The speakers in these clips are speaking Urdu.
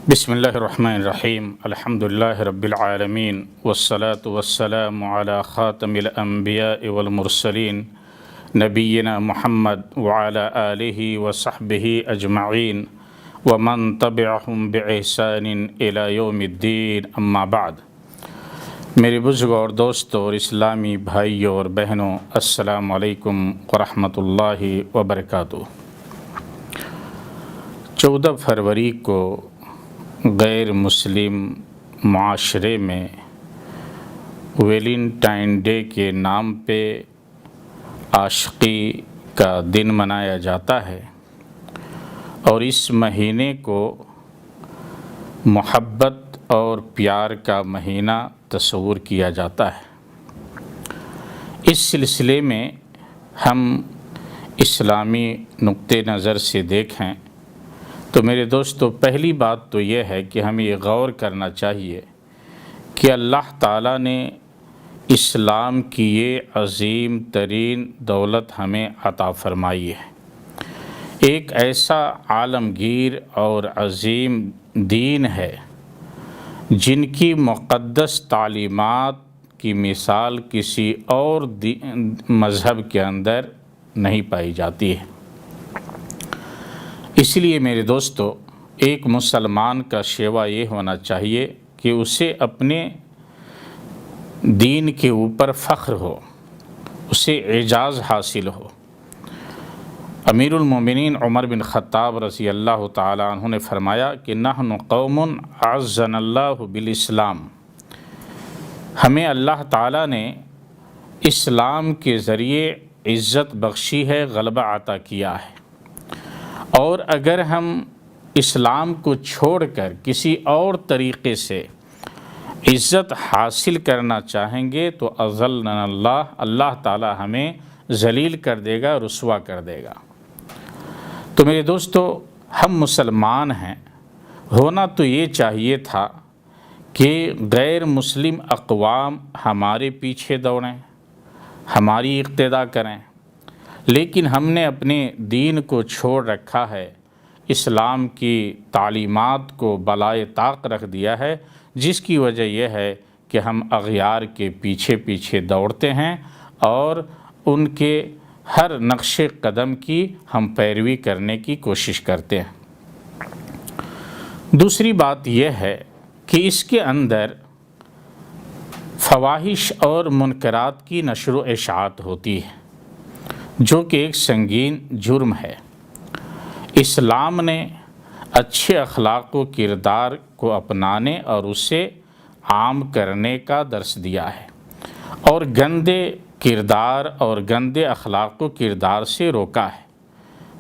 بسم اللہ الرحمن الرحیم الحمدللہ رب العالمین والصلاة والسلام علی خاتم الانبیاء والمرسلین نبینا محمد وعلی آلہ وصحبہ اجمعین ومن تبعہم بإحسان الی یوم الدین اما بعد۔ میرے بزرگوں اور دوستوں اور اسلامی بھائیوں اور بہنوں، السلام علیکم ورحمۃ اللہ وبرکاتہ۔ 14 فروری کو غیر مسلم معاشرے میں ویلنٹائن ڈے کے نام پہ عاشقی کا دن منایا جاتا ہے اور اس مہینے کو محبت اور پیار کا مہینہ تصور کیا جاتا ہے۔ اس سلسلے میں ہم اسلامی نقطہ نظر سے دیکھیں تو میرے دوستو، پہلی بات تو یہ ہے کہ ہمیں یہ غور کرنا چاہیے کہ اللہ تعالیٰ نے اسلام کی یہ عظیم ترین دولت ہمیں عطا فرمائی ہے۔ ایک ایسا عالمگیر اور عظیم دین ہے جن کی مقدس تعلیمات کی مثال کسی اور مذہب کے اندر نہیں پائی جاتی ہے۔ اس لیے میرے دوستو، ایک مسلمان کا شیوا یہ ہونا چاہیے کہ اسے اپنے دین کے اوپر فخر ہو، اسے اعزاز حاصل ہو۔ امیر المومنین عمر بن خطاب رضی اللہ تعالی عنہ نے فرمایا کہ نحن قوم اعزنا اللہ بالاسلام، ہمیں اللہ تعالیٰ نے اسلام کے ذریعے عزت بخشی ہے، غلبہ عطا کیا ہے، اور اگر ہم اسلام کو چھوڑ کر کسی اور طریقے سے عزت حاصل کرنا چاہیں گے تو اذلنا اللہ تعالی ہمیں ذلیل کر دے گا، رسوا کر دے گا۔ تو میرے دوستو، ہم مسلمان ہیں، ہونا تو یہ چاہیے تھا کہ غیر مسلم اقوام ہمارے پیچھے دوڑیں، ہماری اقتداء کریں، لیکن ہم نے اپنے دین کو چھوڑ رکھا ہے، اسلام کی تعلیمات کو بالائے طاق رکھ دیا ہے، جس کی وجہ یہ ہے کہ ہم اغیار کے پیچھے پیچھے دوڑتے ہیں اور ان کے ہر نقش قدم کی ہم پیروی کرنے کی کوشش کرتے ہیں۔ دوسری بات یہ ہے کہ اس کے اندر فواحش اور منکرات کی نشر و اشاعت ہوتی ہے، جو کہ ایک سنگین جرم ہے۔ اسلام نے اچھے اخلاق و کردار کو اپنانے اور اسے عام کرنے کا درس دیا ہے، اور گندے کردار اور گندے اخلاق و کردار سے روکا ہے۔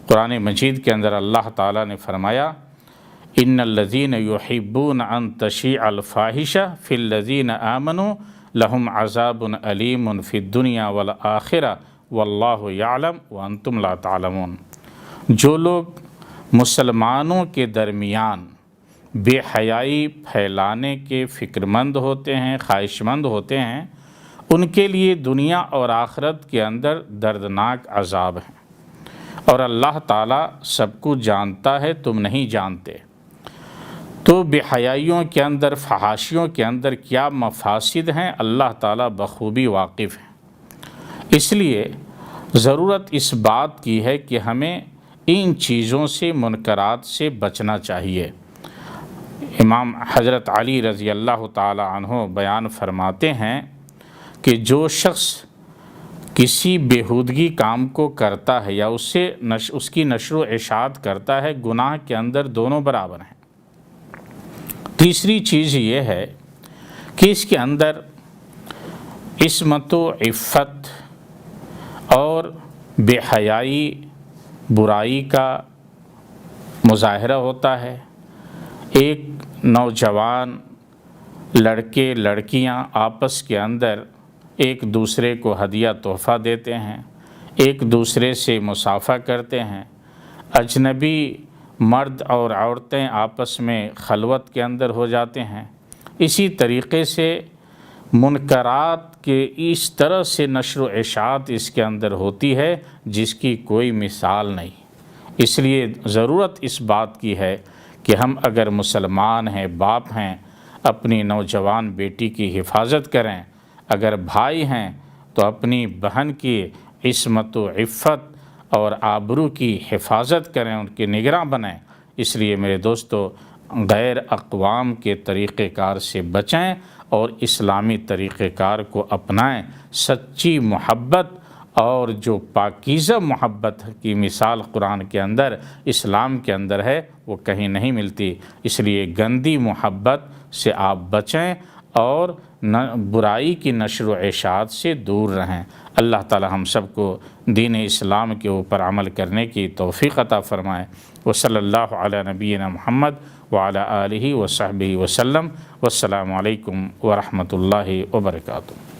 قرآن مجید کے اندر اللہ تعالیٰ نے فرمایا ان الذین یحبون ان تشیع الفاحشہ فی الذین آمنوا لہم عذاب علیم فی الدنیا والآخرہ واللہ یعلم وانتم لا تعلمون۔ جو لوگ مسلمانوں کے درمیان بے حیائی پھیلانے کے فکر مند ہوتے ہیں، خواہش مند ہوتے ہیں، ان کے لیے دنیا اور آخرت کے اندر دردناک عذاب ہیں، اور اللہ تعالیٰ سب کو جانتا ہے، تم نہیں جانتے۔ تو بے حیائیوں کے اندر، فحاشیوں کے اندر کیا مفاسد ہیں، اللہ تعالیٰ بخوبی واقف ہے۔ اس لیے ضرورت اس بات کی ہے کہ ہمیں ان چیزوں سے، منکرات سے بچنا چاہیے۔ امام حضرت علی رضی اللہ تعالی عنہ بیان فرماتے ہیں کہ جو شخص کسی بیہودگی کام کو کرتا ہے یا اس کی نشر و اشاعت کرتا ہے، گناہ کے اندر دونوں برابر ہیں۔ تیسری چیز یہ ہے کہ اس کے اندر عصمت و عفت اور بے حیائی، برائی کا مظاہرہ ہوتا ہے۔ ایک نوجوان لڑکے لڑکیاں آپس کے اندر ایک دوسرے کو ہدیہ تحفہ دیتے ہیں، ایک دوسرے سے مصافحہ کرتے ہیں، اجنبی مرد اور عورتیں آپس میں خلوت کے اندر ہو جاتے ہیں۔ اسی طریقے سے منکرات کے اس طرح سے نشر و اشاعت اس کے اندر ہوتی ہے جس کی کوئی مثال نہیں۔ اس لیے ضرورت اس بات کی ہے کہ ہم اگر مسلمان ہیں، باپ ہیں، اپنی نوجوان بیٹی کی حفاظت کریں، اگر بھائی ہیں تو اپنی بہن کی عصمت و عفت اور آبرو کی حفاظت کریں، ان کے نگراں بنیں۔ اس لیے میرے دوستو، غیر اقوام کے طریقہ کار سے بچیں اور اسلامی طریقہ کار کو اپنائیں۔ سچی محبت اور جو پاکیزہ محبت کی مثال قرآن کے اندر، اسلام کے اندر ہے، وہ کہیں نہیں ملتی۔ اس لیے گندی محبت سے آپ بچیں اور برائی کی نشر و اشاعت سے دور رہیں۔ اللہ تعالی ہم سب کو دین اسلام کے اوپر عمل کرنے کی توفیق عطا فرمائے۔ وصلی اللہ علی نبینا محمد وعلی آلہ وصحبہ وسلم۔ والسلام علیکم ورحمۃ اللہ وبرکاتہ۔